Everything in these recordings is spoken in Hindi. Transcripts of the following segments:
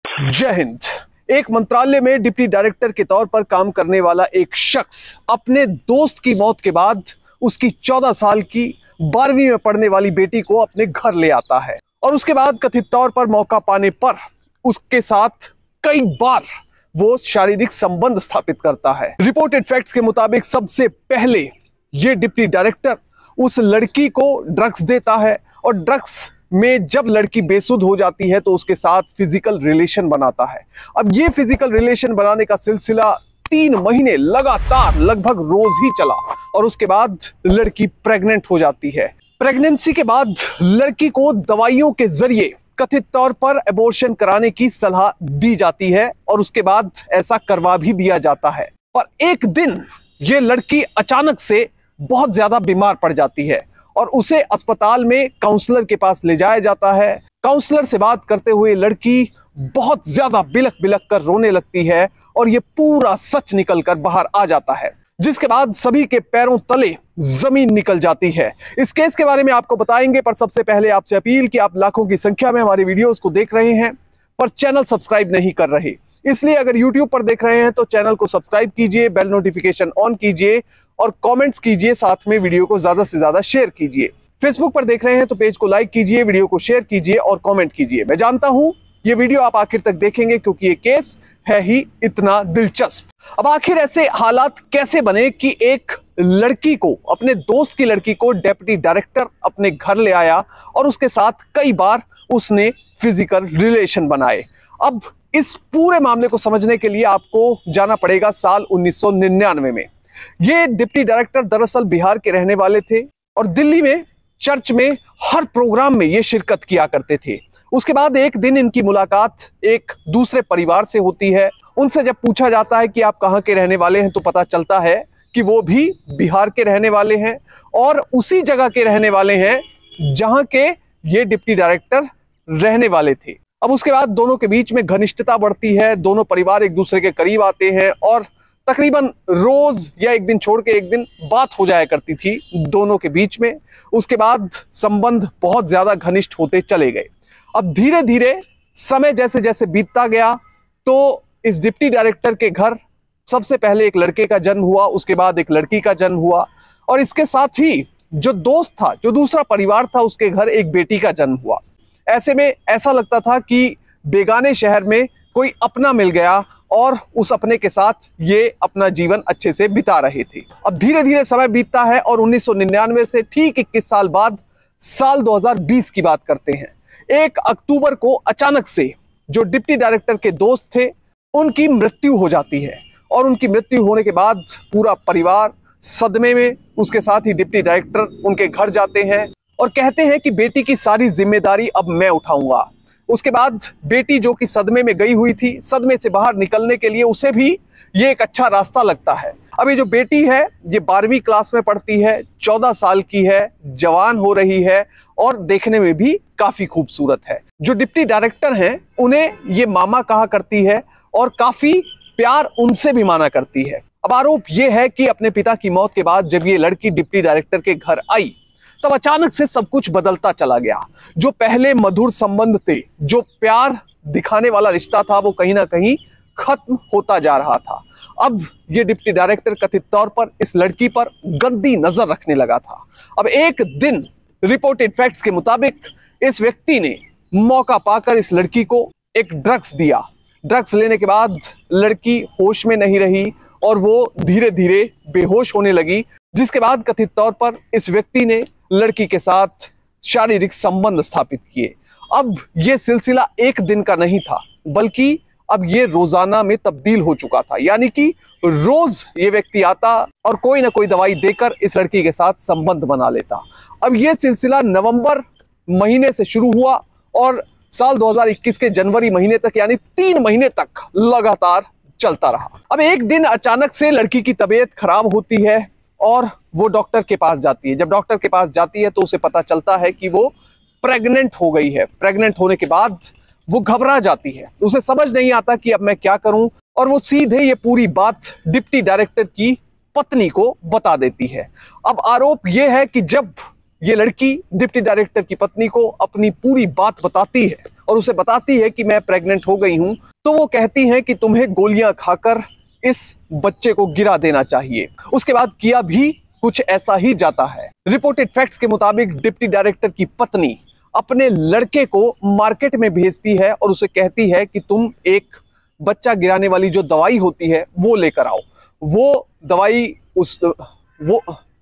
जय हिंद। एक मंत्रालय में डिप्टी डायरेक्टर के तौर पर काम करने वाला एक शख्स अपने दोस्त की मौत के बाद उसकी 14 साल की 12वीं में पढ़ने वाली बेटी को अपने घर ले आता है और उसके बाद कथित तौर पर मौका पाने पर उसके साथ कई बार वो शारीरिक संबंध स्थापित करता है। रिपोर्टेड फैक्ट्स के मुताबिक सबसे पहले ये डिप्टी डायरेक्टर उस लड़की को ड्रग्स देता है और ड्रग्स में जब लड़की बेसुध हो जाती है तो उसके साथ फिजिकल रिलेशन बनाता है। अब ये फिजिकल रिलेशन बनाने का सिलसिला 3 महीने लगातार लगभग रोज ही चला और उसके बाद लड़की प्रेग्नेंट हो जाती है। प्रेगनेंसी के बाद लड़की को दवाइयों के जरिए कथित तौर पर एबॉर्शन कराने की सलाह दी जाती है और उसके बाद ऐसा करवा भी दिया जाता है। पर एक दिन ये लड़की अचानक से बहुत ज्यादा बीमार पड़ जाती है और उसे अस्पताल में काउंसलर के पास ले जाया जाता है। काउंसलर से बात करते हुए लड़की बहुत ज्यादा बिलख बिलख कर रोने लगती है और ये पूरा सच निकल कर बाहर आ जाता है, जिसके बाद सभी के पैरों तले जमीन निकल जाती है। इस केस के बारे में आपको बताएंगे, पर सबसे पहले आपसे अपील कि आप लाखों की संख्या में हमारे वीडियोस को देख रहे हैं पर चैनल सब्सक्राइब नहीं कर रहे, इसलिए अगर यूट्यूब पर देख रहे हैं तो चैनल को सब्सक्राइब कीजिए, बेल नोटिफिकेशन ऑन कीजिए और कमेंट्स कीजिए, साथ में वीडियो को ज्यादा से ज्यादा शेयर कीजिए। फेसबुक पर देख रहे हैं तो पेज को लाइक कीजिए, वीडियो को शेयर कीजिए और कमेंट कीजिए। मैं जानता हूं ये वीडियो आप आखिर तक देखेंगे क्योंकि ये केस है ही इतना दिलचस्प। अब आखिर ऐसे हालात कैसे बने कि एक लड़की को, अपने दोस्त की लड़की को डिप्टी डायरेक्टर अपने घर ले आया और उसके साथ कई बार उसने फिजिकल रिलेशन बनाए। अब इस पूरे मामले को समझने के लिए आपको जाना पड़ेगा साल 1999 में। ये डिप्टी डायरेक्टर दरअसल बिहार के रहने वाले थे और दिल्ली में चर्च में हर प्रोग्राम में ये शिरकत किया करते थे। उसके बाद एक दिन इनकी मुलाकात एक दूसरे परिवार से होती है। उनसे जब पूछा जाता है कि आप कहाँ के रहने वाले हैं तो पता चलता है कि वो भी बिहार के रहने वाले हैं और उसी जगह के रहने वाले हैं जहां के ये डिप्टी डायरेक्टर रहने वाले थे। अब उसके बाद दोनों के बीच में घनिष्ठता बढ़ती है, दोनों परिवार एक दूसरे के करीब आते हैं और तकरीबन रोज या एक दिन छोड़ के एक दिन बात हो जाया करती थी दोनों के बीच में। उसके बाद संबंध बहुत ज्यादा घनिष्ठ होते चले गए। अब धीरे धीरे समय जैसे जैसे बीतता गया तो इस डिप्टी डायरेक्टर के घर सबसे पहले एक लड़के का जन्म हुआ, उसके बाद एक लड़की का जन्म हुआ और इसके साथ ही जो दोस्त था, जो दूसरा परिवार था, उसके घर एक बेटी का जन्म हुआ। ऐसे में ऐसा लगता था कि बेगाने शहर में कोई अपना मिल गया और उस अपने के साथ ये अपना जीवन अच्छे से बिता रहे थे। अब धीरे धीरे समय बीतता है और 1999 से ठीक 21 साल बाद साल 2020 की बात करते हैं। 1 अक्टूबर को अचानक से जो डिप्टी डायरेक्टर के दोस्त थे उनकी मृत्यु हो जाती है और उनकी मृत्यु होने के बाद पूरा परिवार सदमे में, उसके साथ ही डिप्टी डायरेक्टर उनके घर जाते हैं और कहते हैं कि बेटी की सारी जिम्मेदारी अब मैं उठाऊंगा। उसके बाद बेटी जो कि सदमे में गई हुई थी, सदमे से बाहर निकलने के लिए उसे भी ये एक अच्छा रास्ता लगता है। अब ये जो बेटी है ये 12वीं क्लास में पढ़ती है, 14 साल की है, जवान हो रही है और देखने में भी काफी खूबसूरत है। जो डिप्टी डायरेक्टर हैं उन्हें ये मामा कहा करती है और काफी प्यार उनसे भी माना करती है। अब आरोप ये है कि अपने पिता की मौत के बाद जब ये लड़की डिप्टी डायरेक्टर के घर आई तब अचानक से सब कुछ बदलता चला गया। जो पहले मधुर संबंध थे, जो प्यार दिखाने वाला रिश्ता था, वो कहीं ना कहीं खत्म होता जा रहा था। अब ये डिप्टी डायरेक्टर कथित तौर पर इस लड़की पर गंदी नजर रखने लगा था। अब एक दिन रिपोर्टेड फैक्ट्स के मुताबिक इस व्यक्ति ने मौका पाकर इस लड़की को एक ड्रग्स दिया। ड्रग्स लेने के बाद लड़की होश में नहीं रही और वो धीरे धीरे बेहोश होने लगी, जिसके बाद कथित तौर पर इस व्यक्ति ने लड़की के साथ शारीरिक संबंध स्थापित किए। अब यह सिलसिला एक दिन का नहीं था बल्कि अब ये रोजाना में तब्दील हो चुका था, यानी कि रोज ये व्यक्ति आता और कोई ना कोई दवाई देकर इस लड़की के साथ संबंध बना लेता। अब यह सिलसिला नवंबर महीने से शुरू हुआ और साल 2021 के जनवरी महीने तक, यानी 3 महीने तक लगातार चलता रहा। अब एक दिन अचानक से लड़की की तबीयत खराब होती है और वो डॉक्टर के पास जाती है। जब डॉक्टर के पास जाती है तो उसे पता चलता है कि वो प्रेग्नेंट हो गई है। प्रेग्नेंट होने के बाद वो घबरा जाती है, उसे समझ नहीं आता कि अब मैं क्या करूं और वो सीधे ये पूरी बात डिप्टी डायरेक्टर की पत्नी को बता देती है। अब आरोप ये है कि जब ये लड़की डिप्टी डायरेक्टर की पत्नी को अपनी पूरी बात बताती है और उसे बताती है कि मैं प्रेग्नेंट हो गई हूं, तो वो कहती है कि तुम्हें गोलियां खाकर इस बच्चे को गिरा देना चाहिए। उसके बाद किया भी कुछ ऐसा ही जाता है। रिपोर्टेड फैक्ट्स के मुताबिक डिप्टी डायरेक्टर की पत्नी अपने लड़के को मार्केट में भेजती है और उसे कहती है कि तुम एक बच्चा गिराने वाली जो दवाई होती है वो लेकर आओ। वो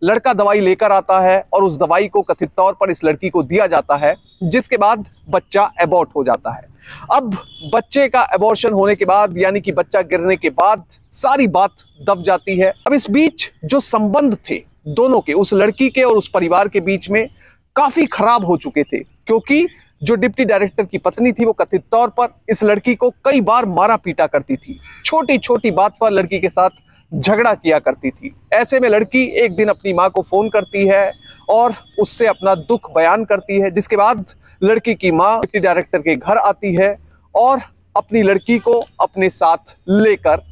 लड़का दवाई लेकर आता है और उस दवाई को कथित तौर पर इस लड़की को दिया जाता है, जिसके बाद बच्चा एबॉर्ट हो जाता है। अब बच्चे का एबॉर्शन होने के बाद, यानी कि बच्चा गिरने के बाद, सारी बात दब जाती है। अब इस बीच जो संबंध थे दोनों के, उस लड़की के और उस परिवार के बीच में, काफी खराब हो चुके थे, क्योंकि जो डिप्टी डायरेक्टर की पत्नी थी वो कथित तौर पर इस लड़की को कई बार मारा पीटा करती थी, छोटी छोटी बात पर लड़की के साथ झगड़ा किया करती थी। ऐसे में लड़की एक दिन अपनी मां को फोन करती है और उससे अपना दुख बयान करती है, जिसके बाद लड़की की मां डिप्टी डायरेक्टर के घर आती है और अपनी लड़की को अपने साथ लेकर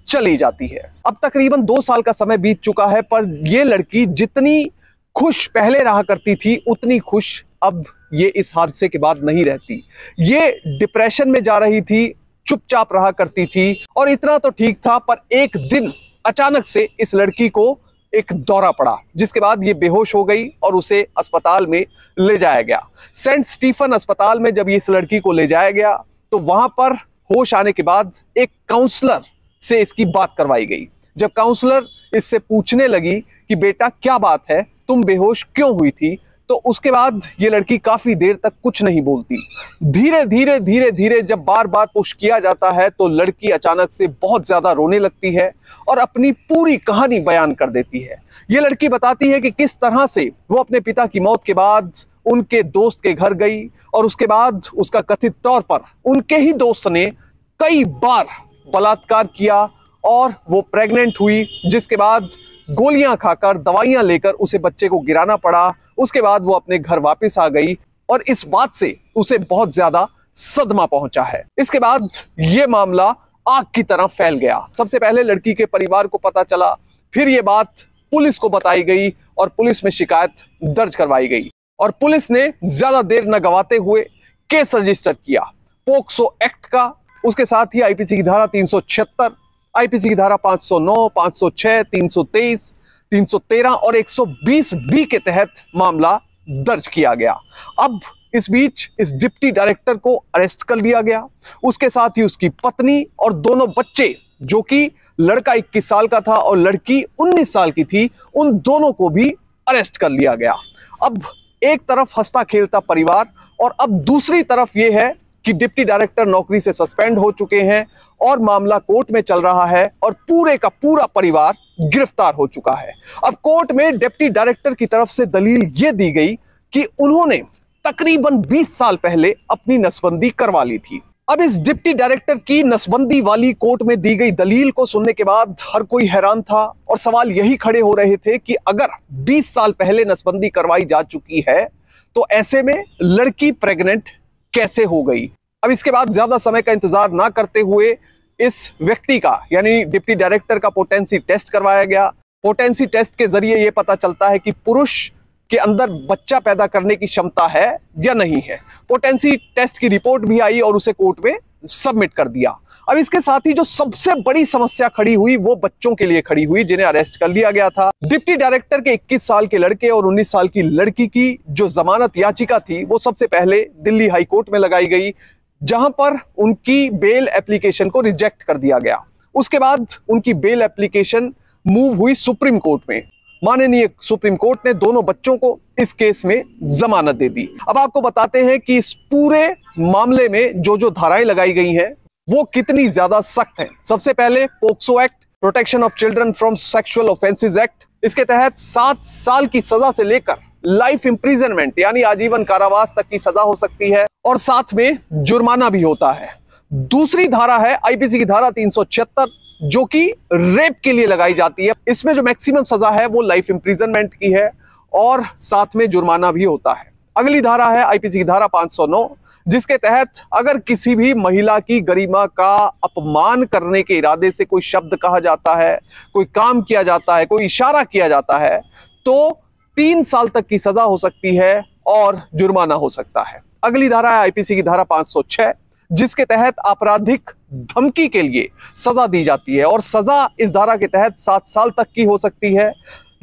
चली जाती है। अब तकरीबन 2 साल का समय बीत चुका है, पर यह लड़की जितनी खुश पहले रहा करती थी उतनी खुश अब ये इस हादसे के बाद नहीं रहती। ये डिप्रेशन में जा रही थी, चुपचाप रहा करती थी, और इतना तो ठीक था, पर एक दिन अचानक से इस लड़की को एक दौरा पड़ा, जिसके बाद ये बेहोश हो गई और उसे अस्पताल में ले जाया गया। सेंट स्टीफन अस्पताल में जब इस लड़की को ले जाया गया तो वहां पर होश आने के बाद एक काउंसलर से इसकी बात करवाई गई। जब काउंसलर इससे पूछने लगी कि बेटा क्या बात है, तुम बेहोश क्यों हुई थी, तो उसके बाद ये लड़की काफी देर तक कुछ नहीं बोलती। धीरे धीरे जब बार बार पुश किया जाता है तो लड़की अचानक से बहुत ज्यादा रोने लगती है और अपनी पूरी कहानी बयान कर देती है। ये लड़की बताती है कि किस तरह से वो अपने पिता की मौत के बाद उनके दोस्त के घर गई और उसके बाद उसका कथित तौर पर उनके ही दोस्त ने कई बार बलात्कार किया और वो प्रेग्नेंट हुई, जिसके बाद गोलियां खाकर, दवाइयां लेकर उसे बच्चे को गिराना पड़ा। उसके बाद वो अपने घर वापस आ गई और इस बात से उसे बहुत ज्यादा सदमा पहुंचा है। इसके बाद ये मामला आग की तरह फैल गया। सबसे पहले लड़की के परिवार को पता चला, फिर ये बात पुलिस को बताई गई और पुलिस में शिकायत दर्ज करवाई गई और पुलिस ने ज्यादा देर न गवाते हुए केस रजिस्टर किया पोक्सो एक्ट का। उसके साथ ही आईपीसी की धारा 376, आईपीसी की धारा 509, 506, 323, 313 और 120 बी के तहत मामला दर्ज किया गया। अब इस बीच इस डिप्टी डायरेक्टर को अरेस्ट कर लिया गया, उसके साथ ही उसकी पत्नी और दोनों बच्चे, जो कि लड़का 21 साल का था और लड़की 19 साल की थी, उन दोनों को भी अरेस्ट कर लिया गया। अब एक तरफ हंसता खेलता परिवार और अब दूसरी तरफ यह है कि डिप्टी डायरेक्टर नौकरी से सस्पेंड हो चुके हैं और मामला कोर्ट में चल रहा है और पूरे का पूरा परिवार गिरफ्तार हो चुका है। अब कोर्ट में डिप्टी डायरेक्टर की तरफ से दलील यह दी गई कि उन्होंने तकरीबन 20 साल पहले अपनी नसबंदी करवा ली थी। अब इस डिप्टी डायरेक्टर की नसबंदी वाली कोर्ट में दी गई दलील को सुनने के बाद हर कोई हैरान था और सवाल यही खड़े हो रहे थे कि अगर 20 साल पहले नसबंदी करवाई जा चुकी है तो ऐसे में लड़की प्रेग्नेंट कैसे हो गई। अब इसके बाद ज्यादा समय का इंतजार ना करते हुए इस व्यक्ति का, यानी डिप्टी डायरेक्टर का पोटेंसी टेस्ट करवाया गया। पोटेंसी टेस्ट के जरिए यह पता चलता है कि पुरुष के अंदर बच्चा पैदा करने की क्षमता है या नहीं है। पोटेंसी टेस्ट की रिपोर्ट भी आई और उसे कोर्ट में सबमिट कर दिया। अब इसके साथ ही जो सबसे बड़ी समस्या खड़ी हुई वो बच्चों के लिए खड़ी हुई, जिन्हें अरेस्ट कर लिया गया था। डिप्टी डायरेक्टर के 21 साल के लड़के और 19 साल की लड़की की जो जमानत याचिका थी वो सबसे पहले दिल्ली हाई कोर्ट में लगाई गई, जहां पर उनकी बेल एप्लीकेशन को रिजेक्ट कर दिया गया। उसके बाद उनकी बेल एप्लीकेशन मूव हुई सुप्रीम कोर्ट में। माननीय सुप्रीम कोर्ट ने दोनों बच्चों को इस केस में जमानत दे दी। अब आपको बताते हैं कि इस पूरे मामले में जो जो धाराएं लगाई गई हैं वो कितनी ज्यादा सख्त हैं। सबसे पहले POCSO act, protection of children from sexual offences act, इसके तहत 7 साल की सजा से लेकर लाइफ इंप्रिजनमेंट यानी आजीवन कारावास तक की सजा हो सकती है और साथ में जुर्माना भी होता है। दूसरी धारा है आईपीसी की धारा 376, जो कि रेप के लिए लगाई जाती है। इसमें जो मैक्सिमम सजा है वो लाइफ इंप्रिजनमेंट की है और साथ में जुर्माना भी होता है। अगली धारा है आईपीसी की धारा 509, जिसके तहत अगर किसी भी महिला की गरिमा का अपमान करने के इरादे से कोई शब्द कहा जाता है, कोई काम किया जाता है, कोई इशारा किया जाता है, तो 3 साल तक की सजा हो सकती है और जुर्माना हो सकता है। अगली धारा है आईपीसी की धारा 506, जिसके तहत आपराधिक धमकी के लिए सजा दी जाती है और सजा इस धारा के तहत 7 साल तक की हो सकती है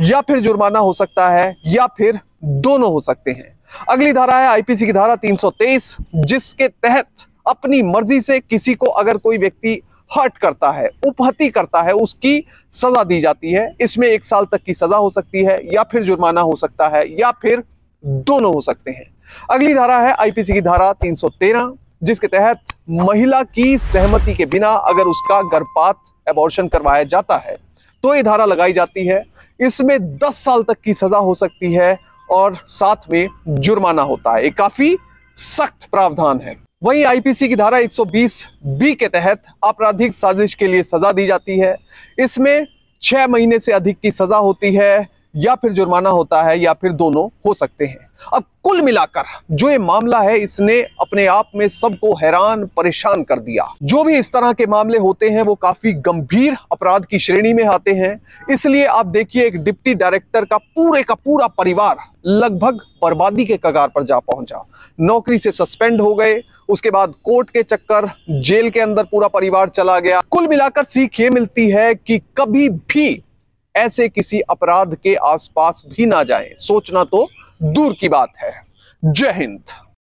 या फिर जुर्माना हो सकता है या फिर दोनों हो सकते हैं। अगली धारा है आईपीसी की धारा 323, जिसके तहत अपनी मर्जी से किसी को अगर कोई व्यक्ति हर्ट करता है, उपहति करता है, उसकी सजा दी जाती है। इसमें 1 साल तक की सजा हो सकती है या फिर जुर्माना हो सकता है या फिर दोनों हो सकते हैं। अगली धारा है आईपीसी की धारा 313, जिसके तहत महिला की सहमति के बिना अगर उसका गर्भपात एबॉर्शन करवाया जाता है तो ये धारा लगाई जाती है। इसमें 10 साल तक की सजा हो सकती है और साथ में जुर्माना होता है। एक काफी सख्त प्रावधान है। वहीं आईपीसी की धारा 120 बी के तहत आपराधिक साजिश के लिए सजा दी जाती है। इसमें 6 महीने से अधिक की सजा होती है या फिर जुर्माना होता है या फिर दोनों हो सकते हैं। अब कुल मिलाकर जो ये मामला है, इसने अपने आप में सबको हैरान परेशान कर दिया। जो भी इस तरह के मामले होते हैं वो काफी गंभीर अपराध की श्रेणी में आते हैं। इसलिए आप देखिए, एक डिप्टी डायरेक्टर का पूरा परिवार लगभग बर्बादी के कगार पर जा पहुंचा। नौकरी से सस्पेंड हो गए, उसके बाद कोर्ट के चक्कर, जेल के अंदर पूरा परिवार चला गया। कुल मिलाकर सीख ये मिलती है कि कभी भी ऐसे किसी अपराध के आसपास भी ना जाएं। सोचना तो दूर की बात है। जय हिंद।